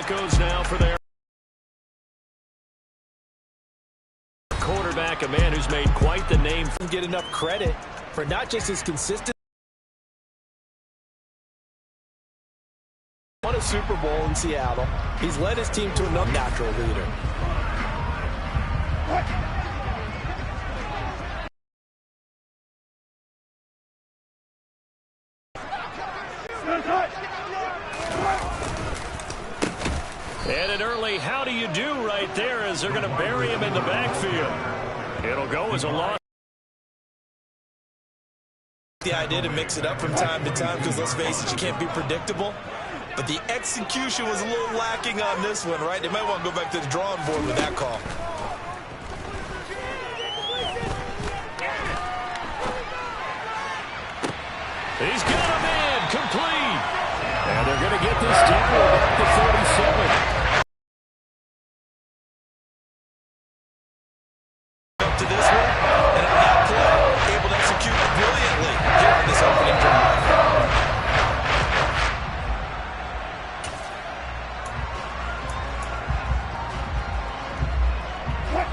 Broncos now for their quarterback, a man who's made quite the name. Get enough credit for not just his consistent. Won a Super Bowl in Seattle. He's led his team to another natural leader. And an early how do you do right there as they're going to bury him in the backfield. It'll go as a loss. The idea to mix it up from time to time because, let's face it, you can't be predictable. But the execution was a little lacking on this one, right? They might want to go back to the drawing board with that call. He's got him in, complete. And they're going to get this down at the 47. Up to this one, and on that play, able to execute brilliantly here in this opening drive.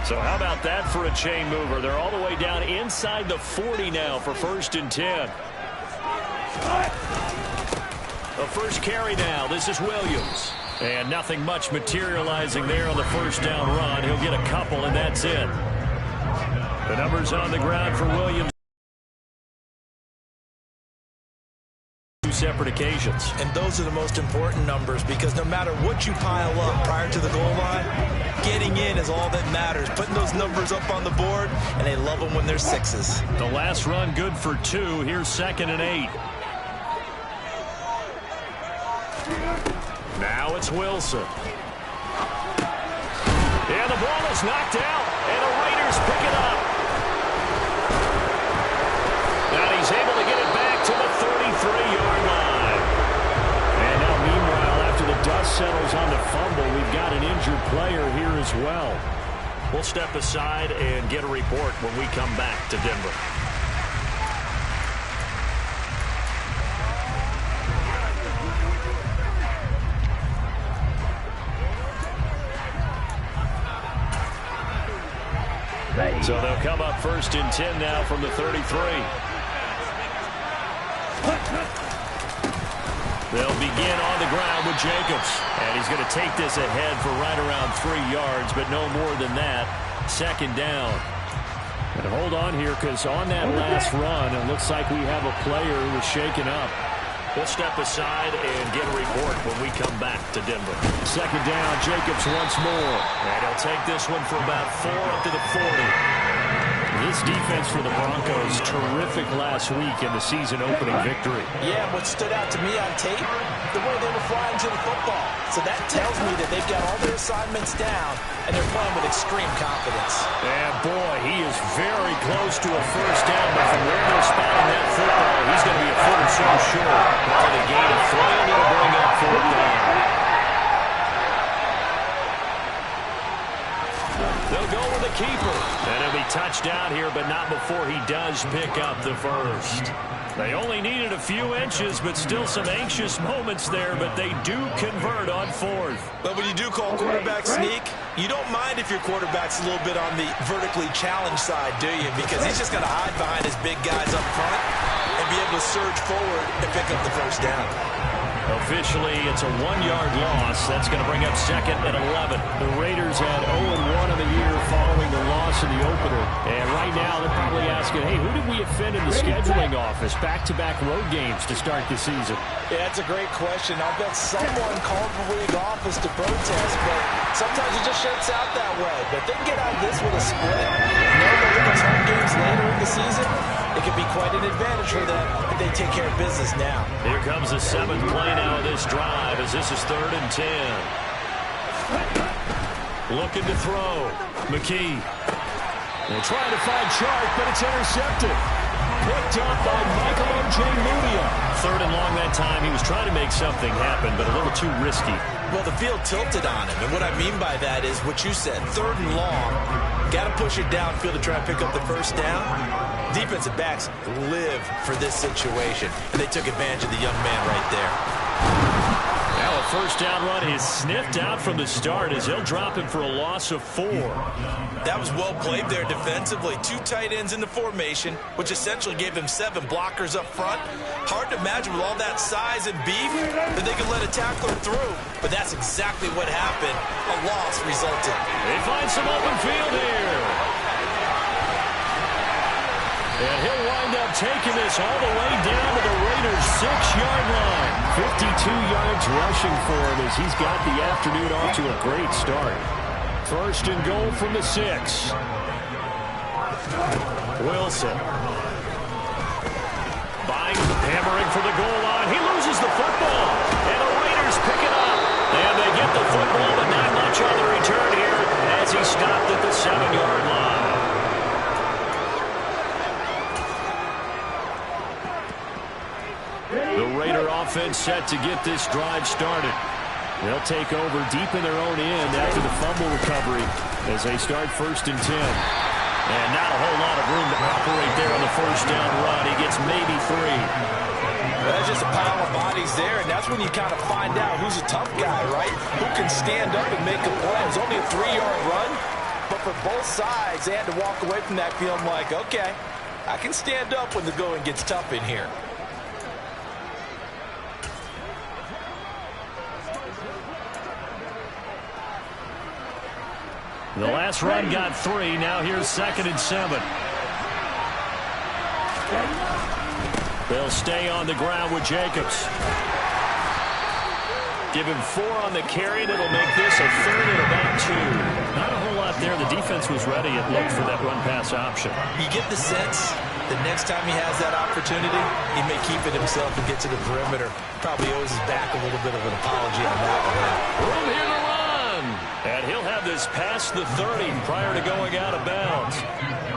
So how about that for a chain mover? They're all the way down inside the 40 now for 1st and 10. A first carry now. This is Williams. And nothing much materializing there on the first down run. He'll get a couple, and that's it. The numbers on the ground for Williams. Two separate occasions. And those are the most important numbers because no matter what you pile up prior to the goal line, getting in is all that matters. Putting those numbers up on the board, and they love them when they're sixes. The last run good for 2. Here's 2nd and 8. Now it's Wilson. And the ball is knocked out, and the Raiders pick it up. And he's able to get it back to the 33-yard line. And now, meanwhile, after the dust settles on the fumble, we've got an injured player here as well. We'll step aside and get a report when we come back to Denver. So they'll come up 1st and 10 now from the 33. They'll begin on the ground with Jacobs. And he's going to take this ahead for right around 3 yards, but no more than that. 2nd down. And hold on here because on that last run, it looks like we have a player who was shaken up. We'll step aside and get a report when we come back to Denver. 2nd down, Jacobs once more. And he'll take this one for about 4 up to the 40. This defense for the Broncos, terrific last week in the season-opening victory. Yeah, what stood out to me on tape, the way they were flying to the football. So that tells me that they've got all their assignments down, and they're playing with extreme confidence. And, boy, he is very close to a first down, but from where they're spotting that football, he's going to be a foot or so short. Well, the gain of 3 will bring up 4th down. They'll go with the keeper. And he'll be touched out here, but not before he does pick up the first. They only needed a few inches, but still some anxious moments there, but they do convert on 4th. But when you do call quarterback sneak, you don't mind if your quarterback's a little bit on the vertically challenged side, do you? Because he's just going to hide behind his big guys up front and be able to surge forward and pick up the first down. Officially, it's a 1-yard loss. That's going to bring up 2nd and 11. The Raiders had 0-1 on the year following the loss in the opener. And right now, they're probably asking, hey, who did we offend in the scheduling office? Back-to-back road games to start the season. Yeah, that's a great question. I bet someone called the league office to protest, but sometimes it just shakes out that way. But they can get out of this with a split. Know that with those home games later in the season, it could be quite an advantage for them if they take care of business now. Here comes the 7th play now of this drive as this is 3rd and 10. Looking to throw. McKee. They're trying to find Chark, but it's intercepted. Picked up by Michael Ojemudia. 3rd and long that time. He was trying to make something happen, but a little too risky. Well, the field tilted on him, and what I mean by that is what you said. 3rd and long. Got to push it downfield to try and pick up the first down. Defensive backs live for this situation, and they took advantage of the young man right there. Now a first down run is sniffed out from the start as they'll drop him for a loss of 4. That was well played there defensively. 2 tight ends in the formation, which essentially gave them 7 blockers up front. Hard to imagine with all that size and beef that they could let a tackler through. But that's exactly what happened. A loss resulted. They find some open field here. And he'll wind up taking this all the way down to the Raiders' 6-yard line. 52 yards rushing for him as he's got the afternoon off to a great start. First and goal from the 6. Wilson. Hammering for the goal line. He loses the football. And the Raiders pick it up. And they get the football, but not much on the return here as he stopped at the 7-yard line. The Raider offense set to get this drive started. They'll take over deep in their own end after the fumble recovery as they start first and 10. And not a whole lot of room to operate there on the first down run. He gets maybe 3. Well, that's just a pile of bodies there, and that's when you kind of find out who's a tough guy, right? Who can stand up and make a play. It was only a 3-yard run, but for both sides, they had to walk away from that feeling like, okay, I can stand up when the going gets tough in here. The last run got 3. Now here's 2nd and 7. They'll stay on the ground with Jacobs. Give him 4 on the carry. That'll make this a 3rd and about 2. Not a whole lot there. The defense was ready, it looked, for that run-pass option. You get the sense that next time he has that opportunity, he may keep it himself and get to the perimeter. Probably owes his back a little bit of an apology on that one. Room here to run. And he'll have this past the 30 prior to going out of bounds.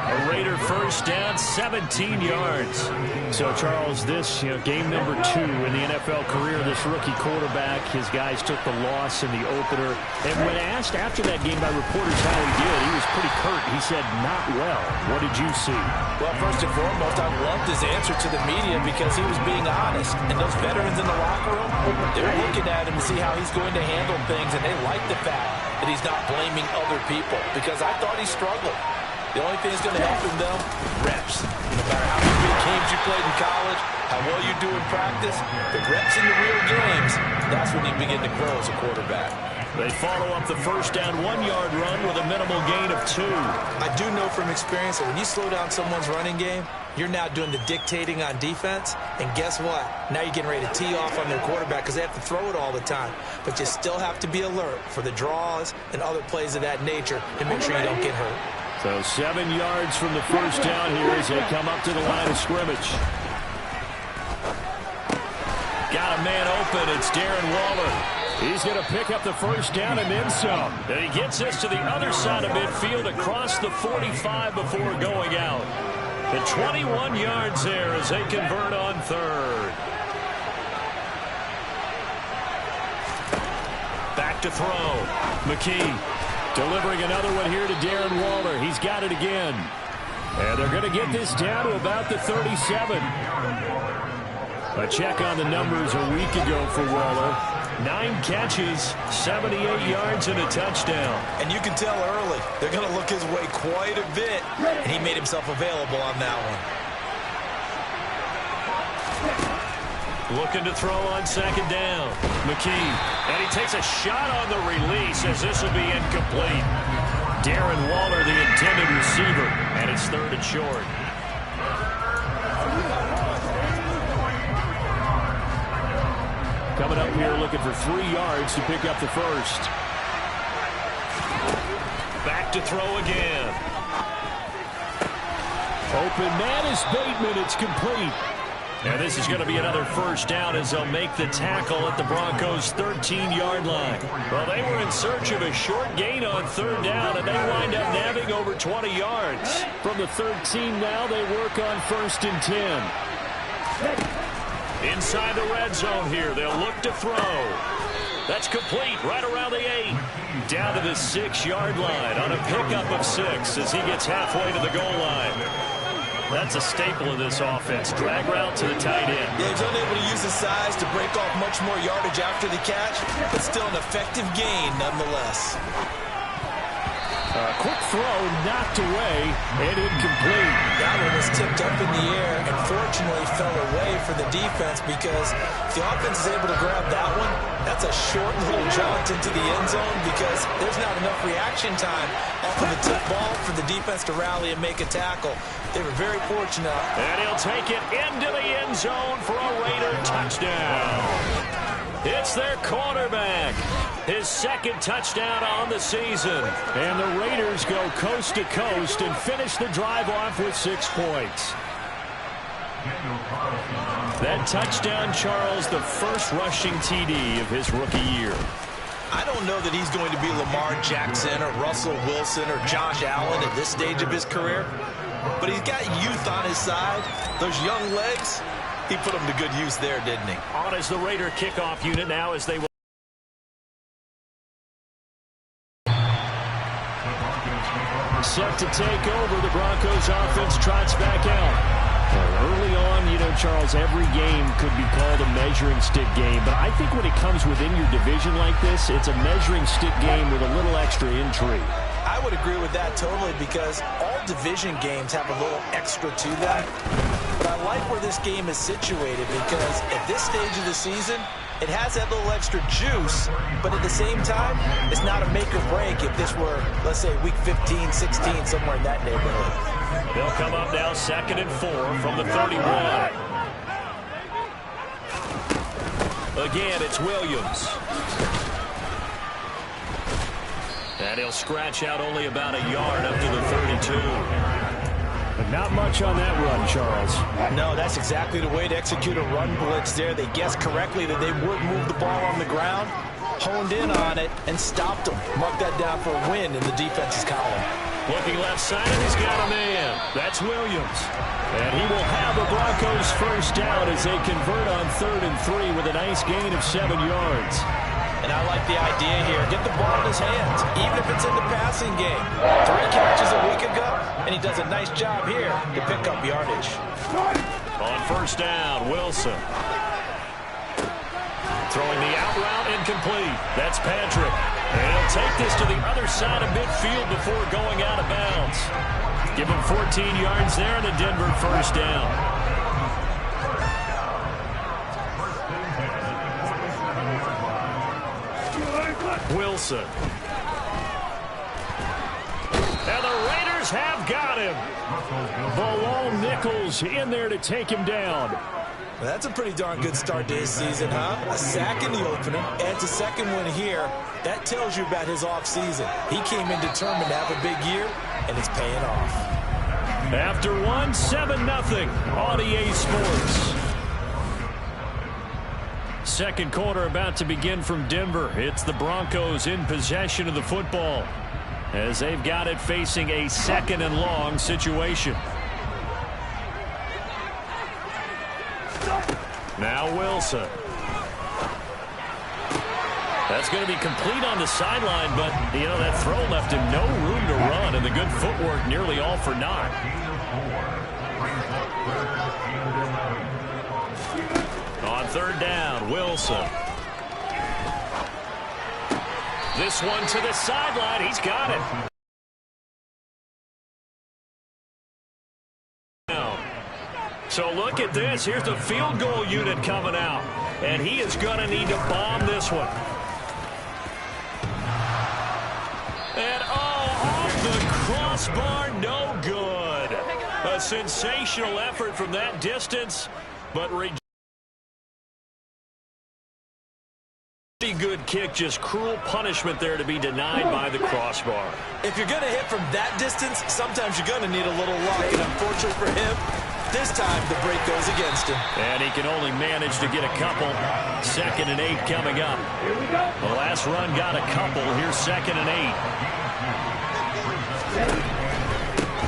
A Raider first down, 17 yards. So, Charles, this game number 2 in the NFL career, this rookie quarterback, his guys took the loss in the opener. And when asked after that game by reporters how he did, he was pretty curt. He said, not well. What did you see? Well, first and foremost, I loved his answer to the media because he was being honest. And those veterans in the locker room, they're looking at him to see how he's going to handle things, and they like the fact that he's not blaming other people because I thought he struggled. The only thing that's going to help him, though, reps. No matter how many big games you played in college, how well you do in practice, the reps in the real games, that's when you begin to grow as a quarterback. They follow up the first down 1-yard run with a minimal gain of 2. I do know from experience that when you slow down someone's running game, you're now doing the dictating on defense. And guess what? Now you're getting ready to tee off on their quarterback because they have to throw it all the time. But you still have to be alert for the draws and other plays of that nature to make sure you don't get hurt. So 7 yards from the first down here as they come up to the line of scrimmage. Got a man open. It's Darren Waller. He's going to pick up the first down and then some. And he gets this to the other side of midfield across the 45 before going out. The 21 yards there as they convert on 3rd. Back to throw. McKee. Delivering another one here to Darren Waller. He's got it again. And they're going to get this down to about the 37. A check on the numbers a week ago for Waller. 9 catches, 78 yards, and a touchdown. And you can tell early they're going to look his way quite a bit. And he made himself available on that one. Looking to throw on 2nd down. McKee. And he takes a shot on the release as this will be incomplete. Darren Waller, the intended receiver. And it's 3rd and short. Coming up here looking for 3 yards to pick up the first. Back to throw again. Open man is Bateman. It's complete. And this is going to be another first down as they'll make the tackle at the Broncos' 13-yard line. Well, they were in search of a short gain on 3rd down, and they wind up nabbing over 20 yards. From the 13 now, they work on 1st and 10. Inside the red zone here, they'll look to throw. That's complete right around the 8. Down to the 6-yard line on a pickup of 6 as he gets halfway to the goal line. That's a staple of this offense. Drag route to the tight end. Yeah, he's unable to use his size to break off much more yardage after the catch, but still an effective gain nonetheless. Quick throw, knocked away, and incomplete. That one was tipped up in the air and fortunately fell away for the defense, because if the offense is able to grab that one, that's a short little jaunt into the end zone, because there's not enough reaction time off of the tip ball for the defense to rally and make a tackle. They were very fortunate. And he'll take it into the end zone for a Raider touchdown. It's their quarterback. His second touchdown on the season. And the Raiders go coast to coast and finish the drive off with 6 points. That touchdown, Charles, the first rushing TD of his rookie year. I don't know that he's going to be Lamar Jackson or Russell Wilson or Josh Allen at this stage of his career, but he's got youth on his side. Those young legs, he put them to good use there, didn't he? On as the Raider kickoff unit now, as they will. Set to take over, the Broncos offense trots back out. Early on, you know, Charles, every game could be called a measuring stick game, but I think when it comes within your division like this, it's a measuring stick game with a little extra intrigue. I would agree with that totally, because all division games have a little extra to them. But I like where this game is situated, because at this stage of the season, it has that little extra juice, but at the same time, it's not a make or break if this were, let's say, week 15, 16, somewhere in that neighborhood. They'll come up now 2nd and 4 from the 31. Again, it's Williams. And he'll scratch out only about a yard up to the 32. But not much on that run, Charles. No, that's exactly the way to execute a run blitz there. They guessed correctly that they would move the ball on the ground, honed in on it, and stopped them. Mark that down for a win in the defense's column. Looking left side, and he's got a man. That's Williams. And he will have the Broncos first down as they convert on 3rd and 3 with a nice gain of 7 yards. And I like the idea here. Get the ball in his hands, even if it's in the passing game. 3 catches a week ago, and he does a nice job here to pick up yardage. On first down, Wilson. Throwing the out route, incomplete. That's Patrick. And he'll take this to the other side of midfield before going out of bounds. Give him 14 yards there and a Denver first down. Wilson. And the Raiders have got him. Balone Nichols in there to take him down. Well, that's a pretty darn good start to his season, huh? A sack in the opener, adds a second one here. That tells you about his offseason. He came in determined to have a big year, and it's paying off. After 7-0 on EA Sports. Second quarter about to begin from Denver. It's the Broncos in possession of the football as they've got it facing a 2nd and long situation. Now Wilson. That's going to be complete on the sideline, but, you know, that throw left him no room to run, and the good footwork nearly all for naught. On 3rd down, Wilson. This one to the sideline. He's got it. So look at this. Here's the field goal unit coming out. And he is going to need to bomb this one. And, off the crossbar, no good. A sensational effort from that distance, but good kick, just cruel punishment there to be denied by the crossbar. If you're going to hit from that distance, sometimes you're going to need a little luck, and unfortunately for him, this time the break goes against him. And he can only manage to get a couple. 2nd and 8 coming up. The last run got a couple. Here's 2nd and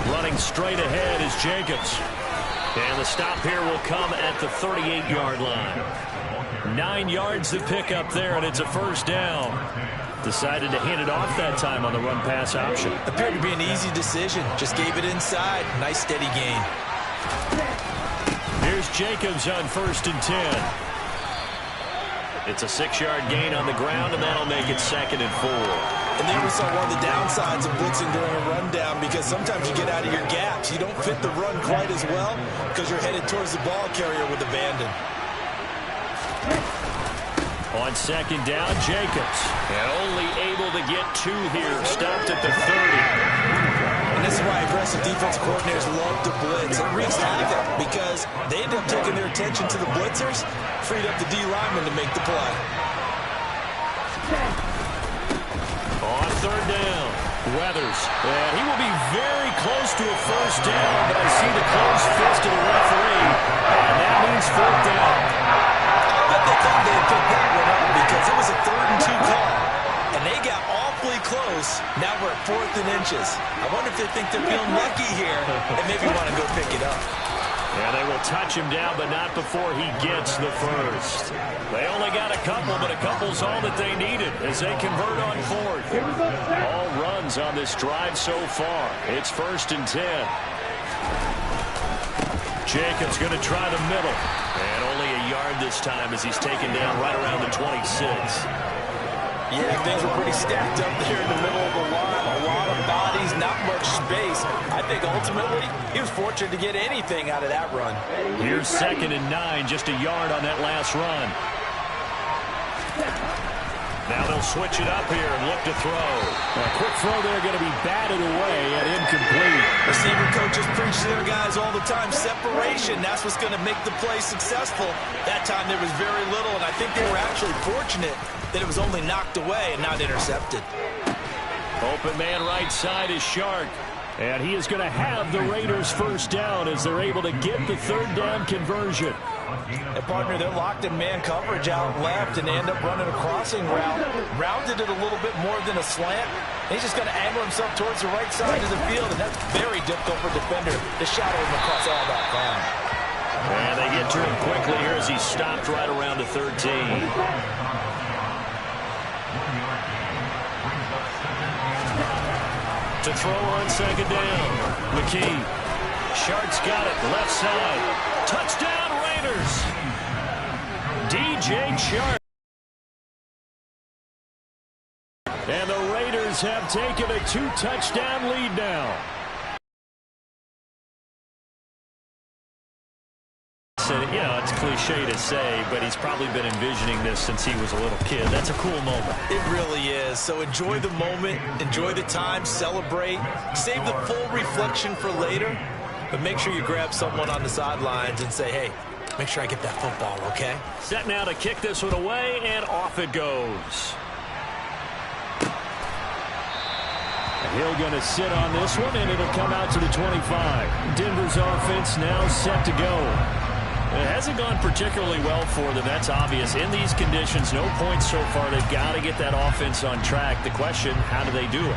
8. Running straight ahead is Jacobs. And the stop here will come at the 38-yard line. 9 yards to pick up there, and it's a first down. Decided to hand it off that time on the run-pass option. Appeared to be an easy decision. Just gave it inside. Nice steady gain. Here's Jacobs on 1st and 10. It's a 6-yard gain on the ground, and that'll make it 2nd and 4. And there we saw one of the downsides of blitzing during a rundown, because sometimes you get out of your gaps. You don't fit the run quite as well because you're headed towards the ball carrier with abandon. On 2nd down, Jacobs. And only able to get 2 here. Stopped at the 30. And this is why aggressive defense coordinators love to blitz. It wreaks havoc because they end up taking their attention to the blitzers, freed up the D lineman to make the play. On 3rd down, Weathers. And he will be very close to a 1st down, but I see the closed fist of the referee. And that means 4th down. I bet they thought they had picked that one up because it was a 3rd and 2 call. And they got awfully close. Now we're at 4th and inches. I wonder if they think they're feeling lucky here and maybe want to go pick it up. Yeah, they will touch him down, but not before he gets the 1st. They only got a couple, but a couple's all that they needed as they convert on 4th. All runs on this drive so far. It's 1st and 10. Jacobs going to try the middle. And only a yard this time as he's taken down right around the 26. Yeah, things were pretty stacked up there in the middle of the line. A lot of bodies, not much space. I think ultimately he was fortunate to get anything out of that run. Here's 2nd and 9, just a yard on that last run. Now they'll switch it up here and look to throw. A quick throw there going to be batted away and incomplete. Receiver coaches preach to their guys all the time. Separation, that's what's going to make the play successful. That time there was very little, and I think they were actually fortunate that it was only knocked away and not intercepted. Open man right side is Shark. And he is going to have the Raiders 1st down as they're able to get the 3rd down conversion. And partner, they're locked in man coverage out left, and they end up running a crossing route. Rounded it a little bit more than a slant. He's just going to angle himself towards the right side of the field, and that's very difficult for a defender to shadow him across all that ground. And they get to him quickly here as he's stopped right around the 13. To throw on 2nd down. McKee. Shark's got it. Left side. Touchdown Raiders. DJ Shark. And the Raiders have taken a 2-touchdown lead now. You know, it's cliche to say, but he's probably been envisioning this since he was a little kid. That's a cool moment. It really is. So enjoy the moment, enjoy the time, celebrate, save the full reflection for later, but make sure you grab someone on the sidelines and say, hey, make sure I get that football, okay? Set now to kick this one away, and off it goes. Hill going to sit on this one, and it'll come out to the 25. Denver's offense now set to go. It hasn't gone particularly well for them. That's obvious. In these conditions, no points so far. They've got to get that offense on track. The question, how do they do it?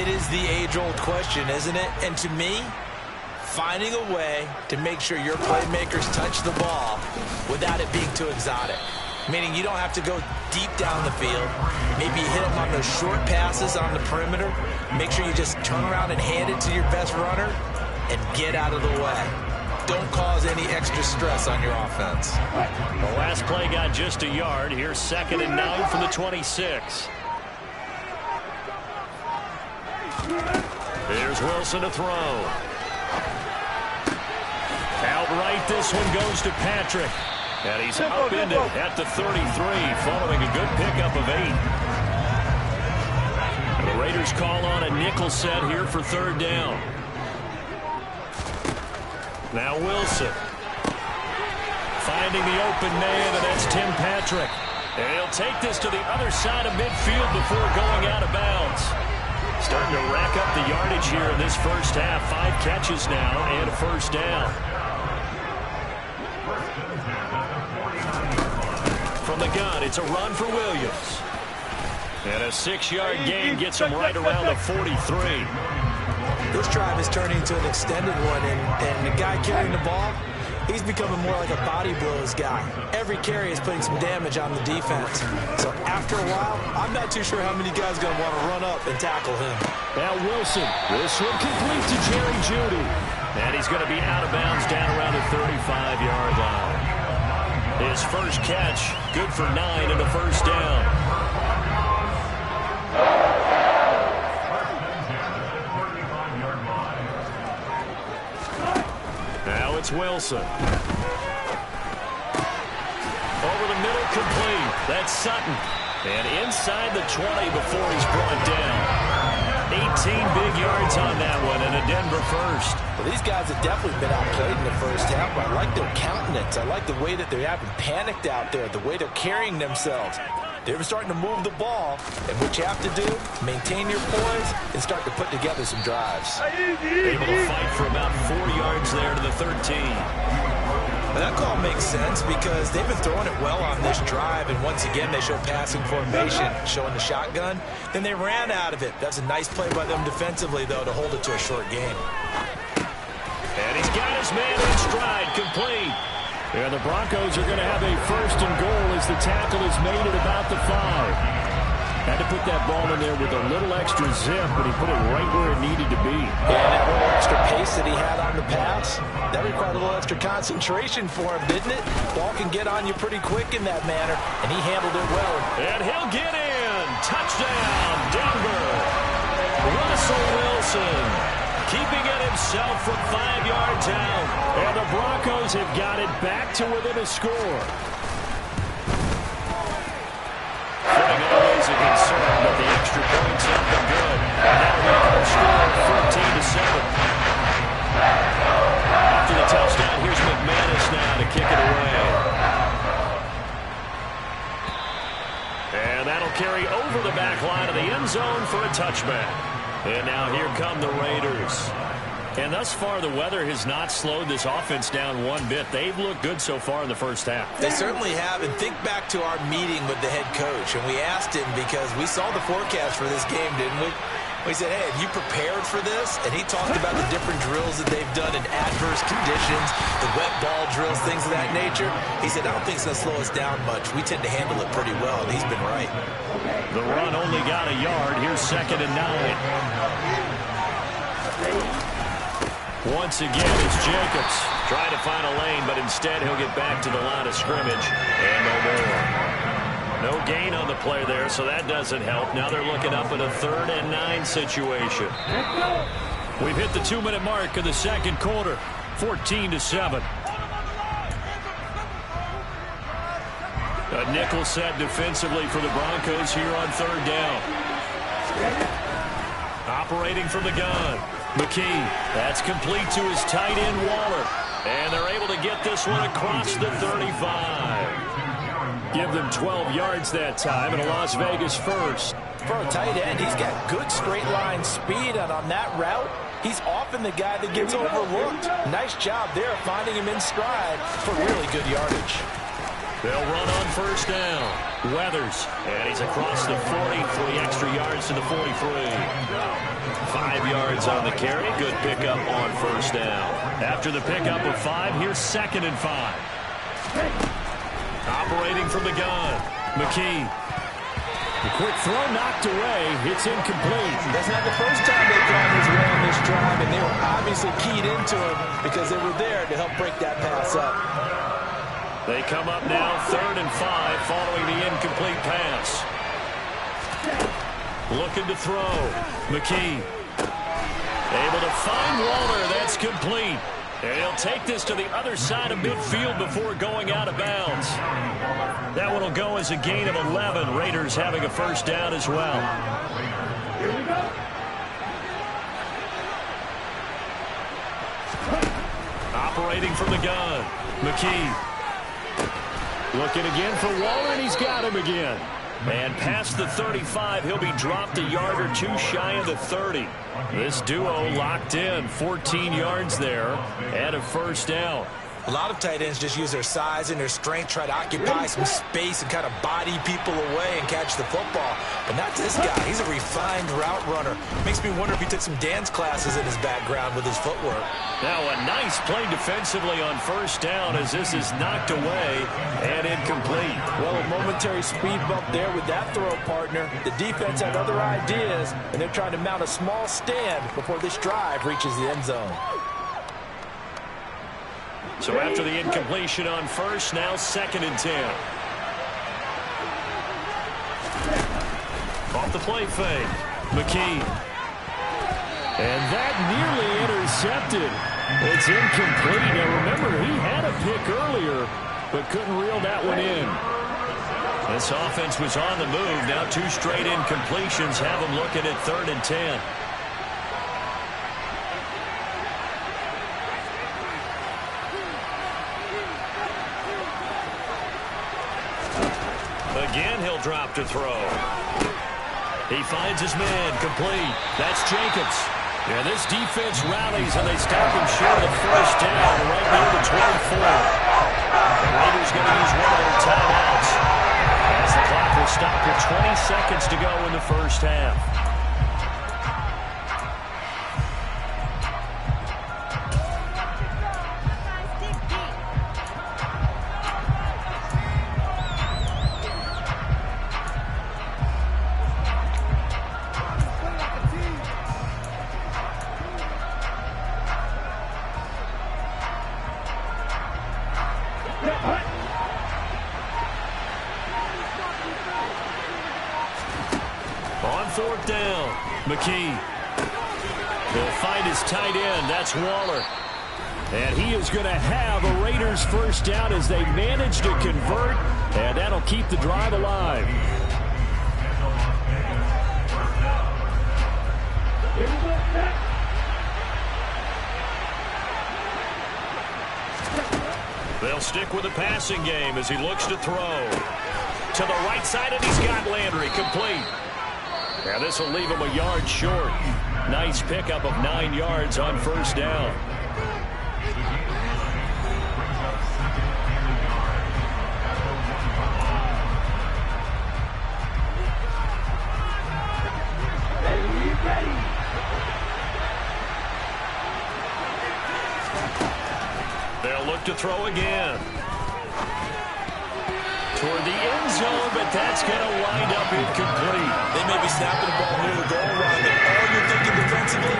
It is the age-old question, isn't it? And to me, finding a way to make sure your playmakers touch the ball without it being too exotic. Meaning you don't have to go deep down the field. Maybe you hit them on those short passes on the perimeter. Make sure you just turn around and hand it to your best runner and get out of the way. Don't cause any extra stress on your offense. The last play got just a yard. Here's 2nd and 9 from the 26. Here's Wilson to throw. Outright, this one goes to Patrick. And he's upended at the 33, following a good pickup of 8. The Raiders call on a nickel set here for 3rd down. Now Wilson. Finding the open man, and that's Tim Patrick. And he'll take this to the other side of midfield before going out of bounds. Starting to rack up the yardage here in this first half. 5 catches now and a 1st down. From the gun, it's a run for Williams. And a 6-yard gain gets him right around the 43. This drive is turning into an extended one, and the guy carrying the ball, he's becoming more like a body blows guy. Every carry is putting some damage on the defense. So after a while, I'm not too sure how many guys are going to want to run up and tackle him. Now Wilson, this one complete to Jerry Jeudy. And he's going to be out of bounds down around the 35-yard line. His first catch, good for 9 and a first down. Now it's Wilson. Over the middle, complete. That's Sutton. And inside the 20 before he's brought down. 18 big yards on that one, and a Denver first. Well, these guys have definitely been outplayed in the first half, but I like their countenance. I like the way that they haven't panicked out there, the way they're carrying themselves. They're starting to move the ball, and what you have to do, maintain your poise and start to put together some drives. Able to fight for about 4 yards there to the 13. That call makes sense because they've been throwing it well on this drive, and once again they show passing formation, showing the shotgun. Then they ran out of it. That's a nice play by them defensively, though, to hold it to a short game. And he's got his man in stride, complete. And the Broncos are going to have a first and goal as the tackle is made at about the 5. Had to put that ball in there with a little extra zip, but he put it right where it needed to be. Yeah, that little extra pace that he had on the pass, that required a little extra concentration for him, didn't it? Ball can get on you pretty quick in that manner, and he handled it well. And he'll get in. Touchdown, Denver. Russell Wilson keeping it himself from 5 yards out. And the Broncos have got it back to within a score. Always a concern, but the extra points up and good. And that'll make our score 14-7. After the touchdown, here's McManus now to kick it away. And that'll carry over the back line of the end zone for a touchback. And now here come the Raiders. And thus far, the weather has not slowed this offense down one bit. They've looked good so far in the first half. They certainly have. And think back to our meeting with the head coach. And we asked him because we saw the forecast for this game, didn't we? We said, hey, have you prepared for this? And he talked about the different drills that they've done in adverse conditions, the wet ball drills, things of that nature. He said, I don't think it's going to slow us down much. We tend to handle it pretty well, and he's been right. The run only got a yard. Here's 2nd and 9. Once again, it's Jacobs trying to find a lane, but instead he'll get back to the line of scrimmage. And no more. No gain on the play there, so that doesn't help. Now they're looking up at a 3rd and 9 situation. We've hit the 2-minute mark of the second quarter, 14-7. A nickel set defensively for the Broncos here on 3rd down. Operating from the gun. McKee, that's complete to his tight end, Waller. And they're able to get this one across the 35. Give them 12 yards that time, and a Las Vegas first. For a tight end, he's got good straight line speed, and on that route, he's often the guy that gets overlooked. Nice job there finding him in stride for really good yardage. They'll run on first down. Weathers, and he's across the 40, 3 extra yards to the 43. 5 yards on the carry. Good pickup on first down. After the pickup of 5, here's 2nd and 5. Operating from the gun. McKee. The quick throw knocked away. It's incomplete. That's not the first time they've gone his way on this drive, and they were obviously keyed into him because they were there to help break that pass up. They come up now 3rd and 5 following the incomplete pass. Looking to throw. McKee. Able to find Waller. That's complete. And he'll take this to the other side of midfield before going out of bounds. That one will go as a gain of 11. Raiders having a first down as well. Operating from the gun. McKee. Looking again for Waller, and he's got him again. And past the 35, he'll be dropped a yard or 2 shy of the 30. This duo locked in, 14 yards there, and a first down. A lot of tight ends just use their size and their strength, try to occupy some space and kind of body people away and catch the football. But not this guy. He's a refined route runner. Makes me wonder if he took some dance classes in his background with his footwork. Now a nice play defensively on first down as this is knocked away and incomplete. Well, a momentary speed bump there with that throw partner. The defense had other ideas, and they're trying to mount a small stand before this drive reaches the end zone. So after the incompletion on first, now 2nd and 10. Off the play fake. McKee. And that nearly intercepted. It's incomplete. Now remember, he had a pick earlier, but couldn't reel that one in. This offense was on the move. Now 2 straight incompletions have them looking at 3rd and 10. Again, he'll drop to throw. He finds his man, complete. That's Jacobs. Yeah, this defense rallies, and they stop him short of the first down right near the 24. The Raiders going to use one of their timeouts as the clock will stop with 20 seconds to go in the first half. On 4th down, McKee. He'll find his tight end. That's Waller. And he is going to have a Raiders first down as they manage to convert, and that'll keep the drive alive. They'll stick with the passing game as he looks to throw. To the right side, and he's got Landry complete. Now this will leave him a yard short. Nice pickup of 9 yards on first down. They'll look to throw again. Toward the end zone, but that's going to wind up incomplete. They may be snapping the ball near the goal line, but all you're thinking defensively,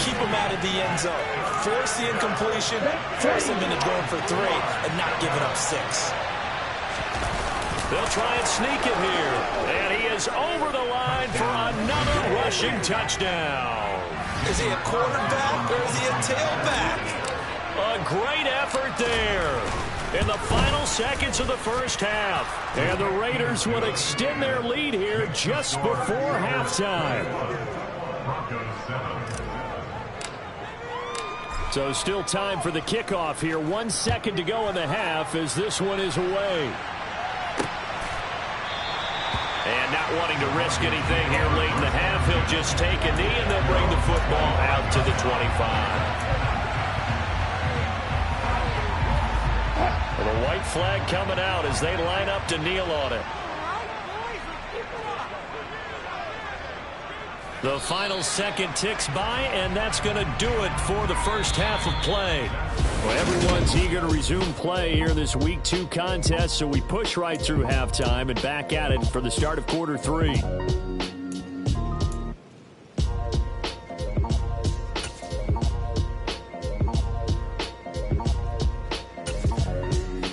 keep them out of the end zone. Force the incompletion, force them into going for 3, and not giving up 6. They'll try and sneak it here. And he is over the line for another rushing touchdown. Is he a quarterback or is he a tailback? A great effort there in the final seconds of the first half. And the Raiders will extend their lead here just before halftime. So still time for the kickoff here. 1 second to go in the half as this one is away. And not wanting to risk anything here late in the half, he'll just take a knee and they'll bring the football out to the 25. The white flag coming out as they line up to kneel on it. The final second ticks by, and that's going to do it for the first half of play. Well, everyone's eager to resume play here in this Week 2 contest, so we push right through halftime and back at it for the start of quarter 3.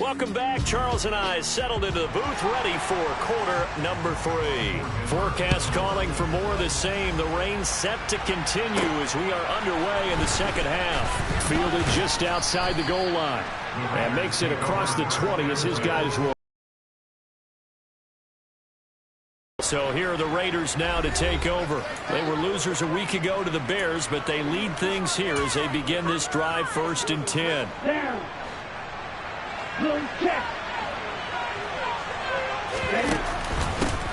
Welcome back. Charles and I settled into the booth ready for quarter number 3. Forecast calling for more of the same. The rain set to continue as we are underway in the second half. Fielded just outside the goal line. And makes it across the 20 as his guys will. So here are the Raiders now to take over. They were losers a week ago to the Bears, but they lead things here as they begin this drive 1st and 10. Down.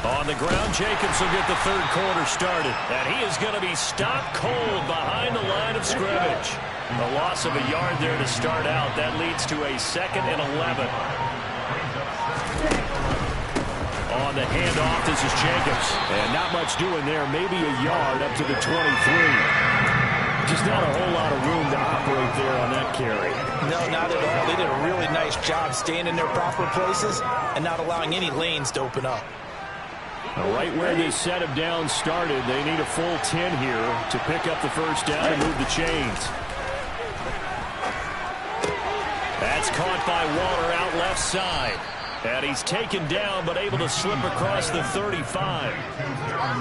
On the ground, Jacobs will get the third quarter started. And he is going to be stopped cold behind the line of scrimmage. A loss of a yard there to start out. That leads to a 2nd and 11. On the handoff, this is Jacobs. And not much doing there. Maybe a yard up to the 23. Just not a whole lot of room to operate there on that carry. No, not at all. They did a really nice job staying in their proper places and not allowing any lanes to open up. Right where this set of downs started, they need a full 10 here to pick up the first down and move the chains. That's It's caught by Waller out left side. And he's taken down, but able to slip across the 35.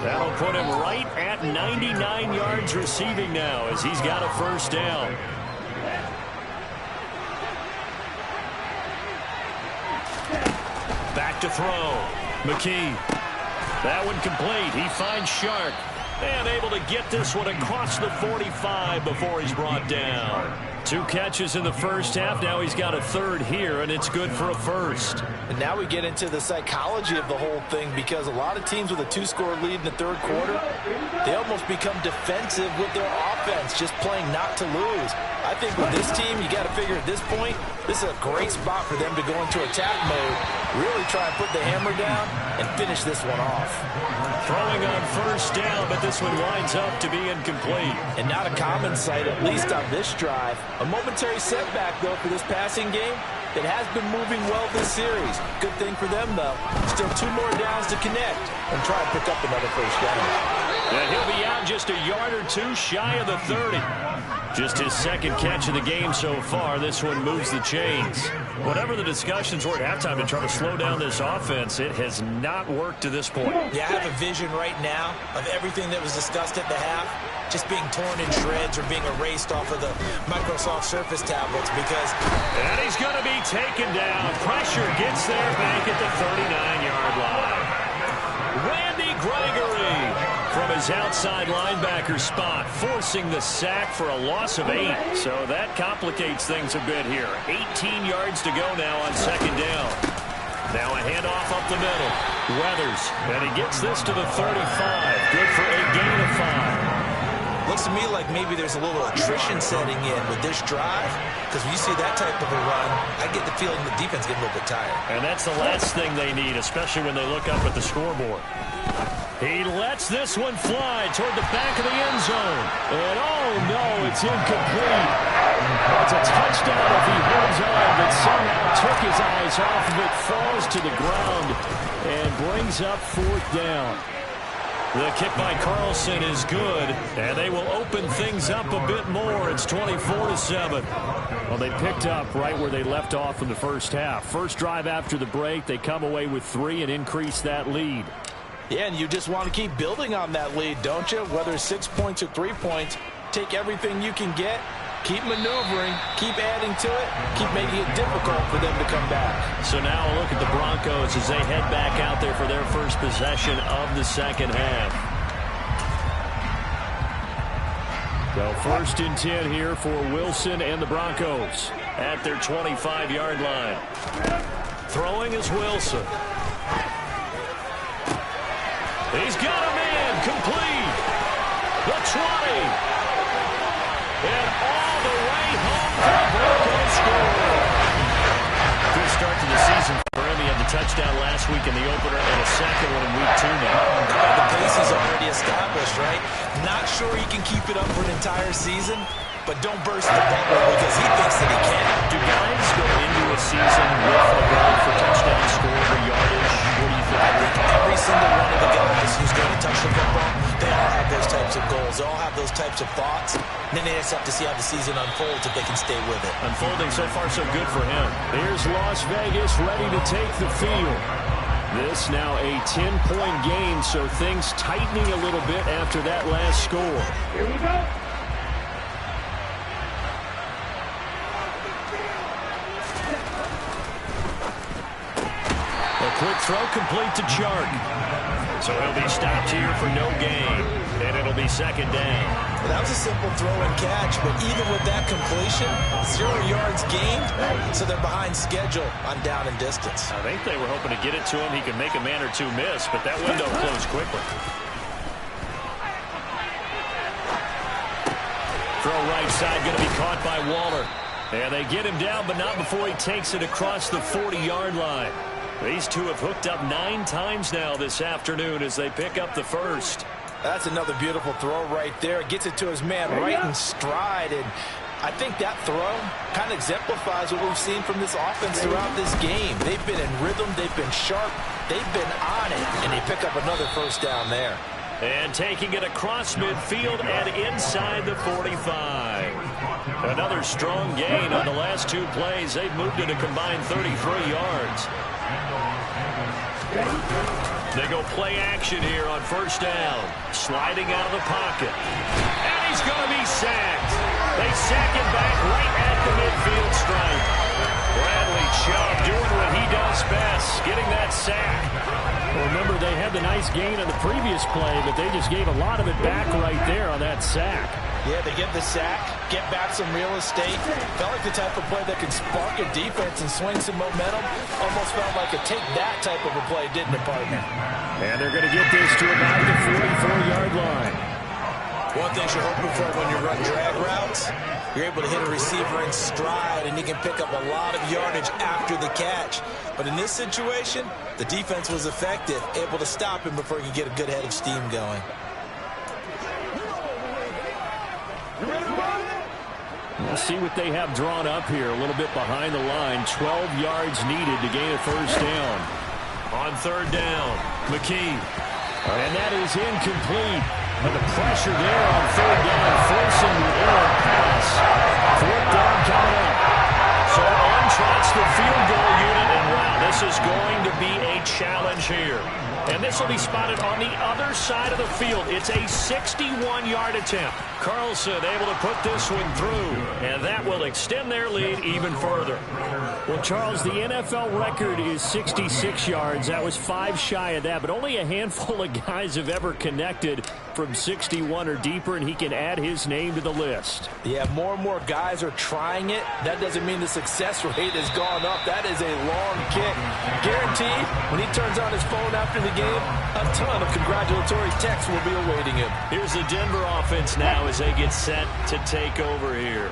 That'll put him right at 99 yards receiving now as he's got a first down. Back to throw. McKee. That one complete. He finds Shark. And able to get this one across the 45 before he's brought down. 2 catches in the first half. Now he's got a third here, and it's good for a first. And now we get into the psychology of the whole thing, because a lot of teams with a 2-score lead in the third quarter, they almost become defensive with their offense, just playing not to lose. I think with this team, you got to figure at this point, this is a great spot for them to go into attack mode, really try and put the hammer down and finish this one off. Throwing on first down, but this one winds up to be incomplete. And not a common sight, at least on this drive. A momentary setback, though, for this passing game. It has been moving well this series. Good thing for them, though. Still 2 more downs to connect and try and pick up another first down. And he'll be out just a yard or 2 shy of the 30. Just his second catch of the game so far. This one moves the chains. Whatever the discussions were at halftime to try to slow down this offense, it has not worked to this point. Yeah, I have a vision right now of everything that was discussed at the half just being torn in shreds or being erased off of the Microsoft Surface tablets, because... And he's going to be taken down. Pressure gets there back at the 39-yard line. Randy Gregory from his outside linebacker spot, forcing the sack for a loss of 8. So that complicates things a bit here. 18 yards to go now on second down. Now a handoff up the middle. Weathers, and he gets this to the 35. Good for a gain of 5. Looks to me like maybe there's a little attrition setting in with this drive, because when you see that type of a run, I get the feeling the defense getting a little bit tired. And that's the last thing they need, especially when they look up at the scoreboard. He lets this one fly toward the back of the end zone. And oh no, it's incomplete. It's a touchdown if he holds on, but somehow took his eyes off of it, falls to the ground, and brings up 4th down. The kick by Carlson is good, and they will open things up a bit more. It's 24-7. Well, they picked up right where they left off in the first half. First drive after the break, they come away with 3 and increase that lead. Yeah, and you just want to keep building on that lead, don't you? Whether it's 6 points or 3 points, take everything you can get, keep maneuvering, keep adding to it, keep making it difficult for them to come back. So now a look at the Broncos as they head back out there for their first possession of the second half. So 1st and 10 here for Wilson and the Broncos at their 25-yard line. Throwing is Wilson. He's got a man complete. The 20. And all the way home for the Broncos score. Good start to the season for him. He had the touchdown last week in the opener and a second one in week 2 now. The pace is already established, right? Not sure he can keep it up for an entire season, but don't burst the bubble because he thinks that he can. Do guys go into a season with a goal for touchdown score or yardage? What do you think? I think every single one of the guys who's going to touch the football, they all have those types of goals. They all have those types of thoughts. And then they just have to see how the season unfolds if they can stay with it. Unfolding so far so good for him. Here's Las Vegas ready to take the field. This now a 10-point game, so things tightening a little bit after that last score. Here we go. A quick throw complete to Chark. So he'll be stopped here for no gain, and it'll be second down. Well, that was a simple throw and catch, but even with that completion, 0 yards gained, so they're behind schedule on down and distance. I think they were hoping to get it to him. He could make a man or 2 miss, but that window closed quickly. Throw right side, going to be caught by Waller. And they get him down, but not before he takes it across the 40-yard line. These two have hooked up 9 times now this afternoon as they pick up the first. That's another beautiful throw right there. Gets it to his man right in stride. And I think that throw kind of exemplifies what we've seen from this offense throughout this game. They've been in rhythm. They've been sharp. They've been on it. And they pick up another first down there. And taking it across midfield and inside the 45. Another strong gain on the last 2 plays. They've moved it a combined 33 yards. They go play action here on first down. Sliding out of the pocket. And he's going to be sacked. They sack him back right at the midfield stripe. Bradley Chubb doing what he does best, getting that sack. Well, remember, they had the nice gain on the previous play, but they just gave a lot of it back right there on that sack. Yeah, they get the sack, get back some real estate. Felt like the type of play that could spark a defense and swing some momentum. Almost felt like a take-that type of a play, didn't it, partner? And they're going to get this to about the 44-yard line. One thing you're hoping for when you run drag routes, you're able to hit a receiver in stride, and you can pick up a lot of yardage after the catch. But in this situation, the defense was effective, able to stop him before he could get a good head of steam going. We'll see what they have drawn up here. A little bit behind the line. 12 yards needed to gain a first down. On third down, McKee. And that is incomplete. And the pressure there on third down, forcing the errant pass. Fourth down coming up. So on trots the field goal unit, and wow, this is going to be a challenge here. And this will be spotted on the other side of the field. It's a 61-yard attempt. Carlson able to put this one through, and that will extend their lead even further. Well, Charles, the NFL record is 66 yards. That was 5 shy of that, but only a handful of guys have ever connected from 61 or deeper, and he can add his name to the list. Yeah, more and more guys are trying it. That doesn't mean the success rate has gone up. That is a long kick. Guaranteed, when he turns on his phone after the game, a ton of congratulatory texts will be awaiting him. Here's the Denver offense now as they get set to take over here.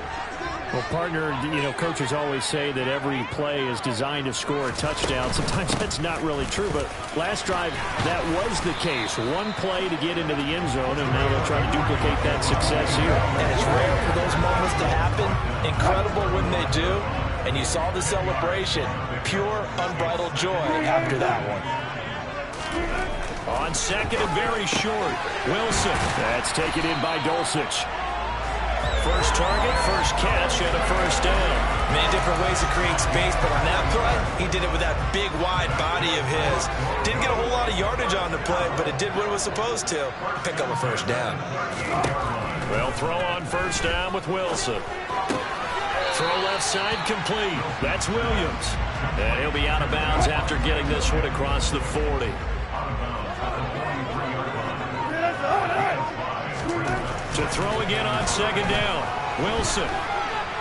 Well, partner, you know, coaches always say that every play is designed to score a touchdown. Sometimes that's not really true, but last drive, that was the case. One play to get into the end zone, and now they'll try to duplicate that success here. And it's rare for those moments to happen. Incredible when they do. And you saw the celebration. Pure, unbridled joy after that one. On second and very short, Wilson. That's taken in by Dulcich. First target, first catch, and a first down. Many different ways to create space, but on that play, he did it with that big, wide body of his. Didn't get a whole lot of yardage on the play, but it did what it was supposed to. Pick up a first down. Well, throw on first down with Wilson. Throw left side complete. That's Williams. And he'll be out of bounds after getting this one across the 40. To throw again on second down. Wilson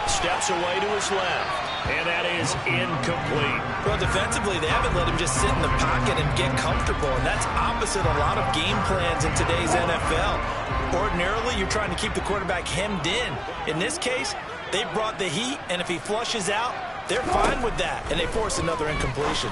steps away to his left. And that is incomplete. Well, defensively, they haven't let him just sit in the pocket and get comfortable. And that's opposite a lot of game plans in today's NFL. Ordinarily, you're trying to keep the quarterback hemmed in. In this case, they brought the heat, and if he flushes out, they're fine with that. And they force another incompletion.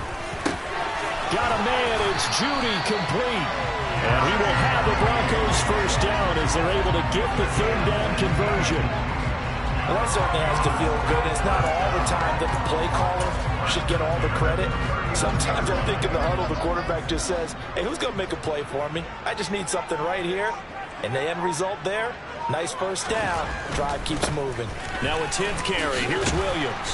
Got a man. It's Judy complete. And he will have the Broncos first down as they're able to get the third down conversion. Well, that certainly has to feel good. It's not all the time that the play caller should get all the credit. Sometimes I think in the huddle, the quarterback just says, hey, who's going to make a play for me? I just need something right here. And the end result there, nice first down. Drive keeps moving. Now a 10th carry. Here's Williams.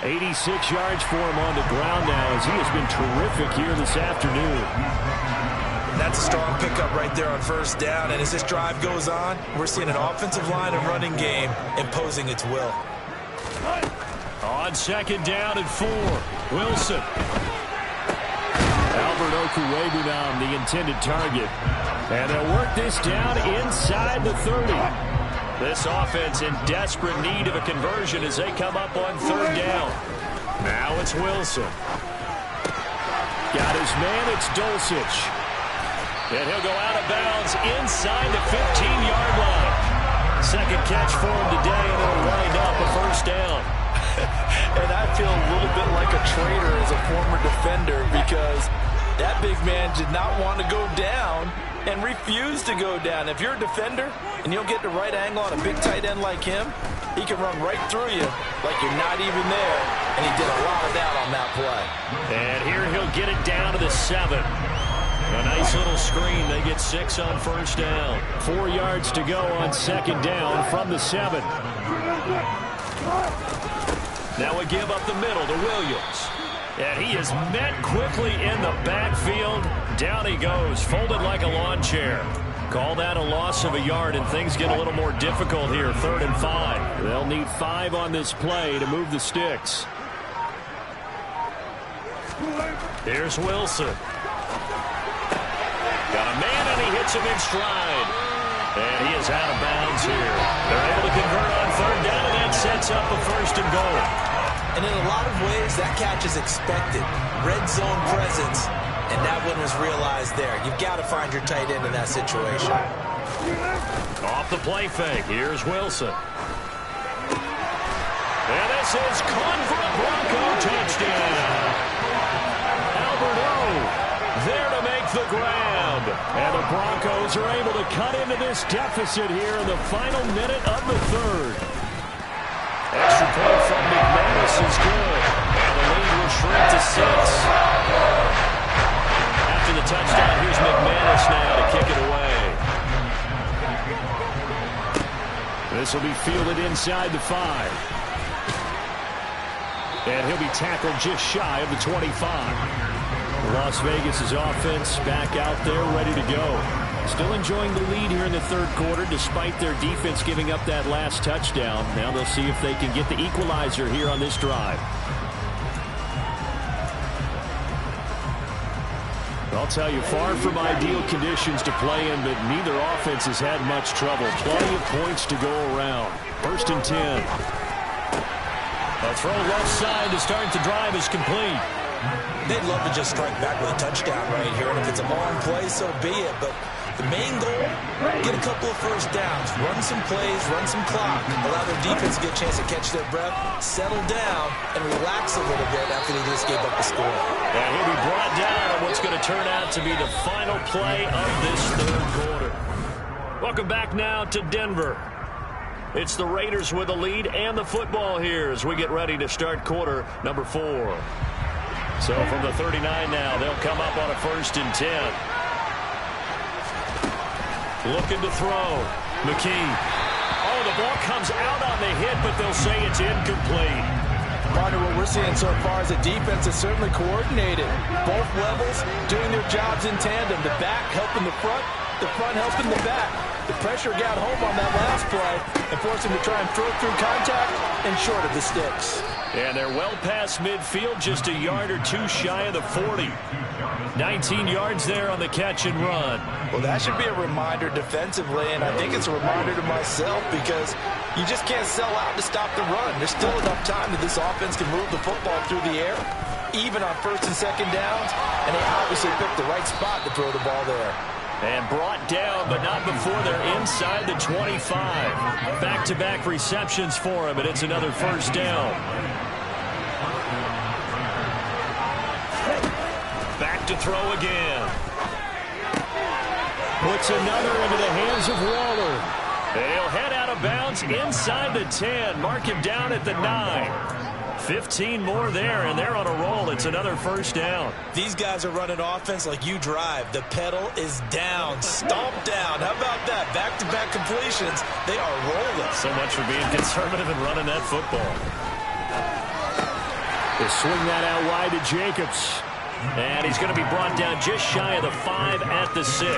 86 yards for him on the ground now as he has been terrific here this afternoon. That's a strong pickup right there on first down. And as this drive goes on, we're seeing an offensive line and running game imposing its will. On second down and 4, Wilson. Albert Okwuegbunam, the intended target. And they'll work this down inside the 30. This offense in desperate need of a conversion as they come up on third down. Now it's Wilson. Got his man, it's Dulcich. And he'll go out of bounds inside the 15-yard line. Second catch for him today, and it'll wind up a first down. And I feel a little bit like a traitor as a former defender because that big man did not want to go down and refused to go down. If you're a defender and you'll get the right angle on a big tight end like him, he can run right through you like you're not even there. And he did a lot of that on that play. And here he'll get it down to the 7. A nice little screen they they get 6 on first down. 4 yards to go on second down from the 7. Now we give up the middle to Williams. And he is met quickly in the backfield. Down he goes, folded like a lawn chair. Call that a loss of a yard, and things get a little more difficult here. 3rd and 5. They'll need 5 on this play to move the sticks. Here's Wilson. Got a man, and he hits him in stride. And he is out of bounds here. They're able to convert on 3rd down, and that sets up a 1st and goal. And in a lot of ways, that catch is expected. Red zone presence, and that one was realized there. You've got to find your tight end in that situation. Off the play fake, here's Wilson. And this is caught for a Bronco touchdown. There to make the grab. And the Broncos are able to cut into this deficit here in the final minute of the 3rd. Extra point from McManus is good. And the lead will shrink to 6. After the touchdown, here's McManus now to kick it away. This will be fielded inside the 5. And he'll be tackled just shy of the 25. Las Vegas' offense back out there ready to go. Still enjoying the lead here in the 3rd quarter despite their defense giving up that last touchdown. Now they'll see if they can get the equalizer here on this drive. I'll tell you, far from ideal conditions to play in, but neither offense has had much trouble. Plenty of points to go around. 1st and 10. A throw left side to start the drive is complete. They'd love to just strike back with a touchdown right here, and if it's a long play, so be it. But the main goal, get a couple of first downs, run some plays, run some clock, allow their defense to get a chance to catch their breath, settle down, and relax a little bit after they just gave up the score. And he'll be brought down on what's going to turn out to be the final play of this 3rd quarter. Welcome back now to Denver. It's the Raiders with the lead and the football here as we get ready to start quarter number 4. So from the 39 now, they'll come up on a 1st and 10. Looking to throw. McKee. Oh, the ball comes out on the hit, but they'll say it's incomplete. Partner, what we're seeing so far is a defense that's certainly coordinated. Both levels doing their jobs in tandem. The back helping the front helping the back. The pressure got home on that last play and forced him to try and throw through contact and short of the sticks. And they're well past midfield, just a yard or 2 shy of the 40. 19 yards there on the catch and run. Well, that should be a reminder defensively, and I think it's a reminder to myself because you just can't sell out to stop the run. There's still enough time that this offense can move the football through the air, even on 1st and 2nd downs, and they obviously picked the right spot to throw the ball there. And brought down, but not before they're inside the 25. Back-to-back receptions for him, and it's another 1st down. Back to throw again. Puts another into the hands of Waller. They'll head out of bounds inside the 10. Mark him down at the 9. 15 more there, and they're on a roll. It's another 1st down. These guys are running offense like you drive. The pedal is down, stomp down. How about that? Back-to-back completions. They are rolling. So much for being conservative and running that football. They swing that out wide to Jacobs. And he's going to be brought down just shy of the 5 at the 6.